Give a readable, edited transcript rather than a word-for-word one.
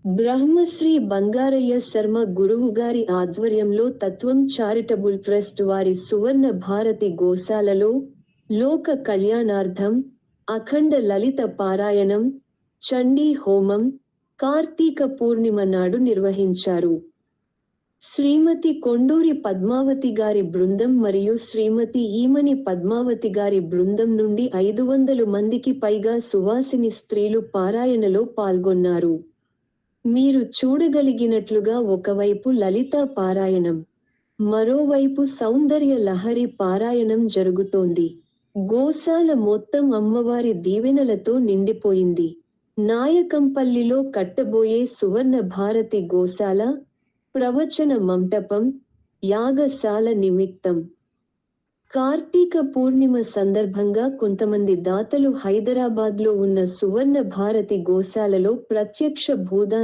బ్రహ్మశ్రీ బంగారయ్య శర్మ గురువుగారి ఆధ్వర్యంలో తత్వం చారిటబుల్ ట్రస్ట్ వారి సువర్ణ భారతి గోశాలలో లోక కళ్యాణార్థం అఖండ లలిత పారాయణం, చండీ హోమం కార్తీక పూర్ణిమ నాడు నిర్వహించారు. శ్రీమతి కొండూరి పద్మావతి గారి బృందం మరియు శ్రీమతి ఈమని పద్మావతి గారి బృందం నుండి 500 మందికి పైగా సువాసిని స్త్రీలు పారాయణలో పాల్గొన్నారు. మీరు చూడగలిగినట్లుగా ఒకవైపు లలితా పారాయణం, మరోవైపు సౌందర్య లహరి పారాయణం జరుగుతోంది. గోశాల మొత్తం అమ్మవారి దీవెనలతో నిండిపోయింది. నాయకంపల్లిలో కట్టబోయే సువర్ణ భారతి గోశాల, ప్రవచన మంటపం, యాగశాల నిమిత్తం కార్తీక పూర్ణిమ సందర్భంగా కొంతమంది దాతలు హైదరాబాద్లో ఉన్న సువర్ణ భారతి గోశాలలో ప్రత్యక్ష భూదాన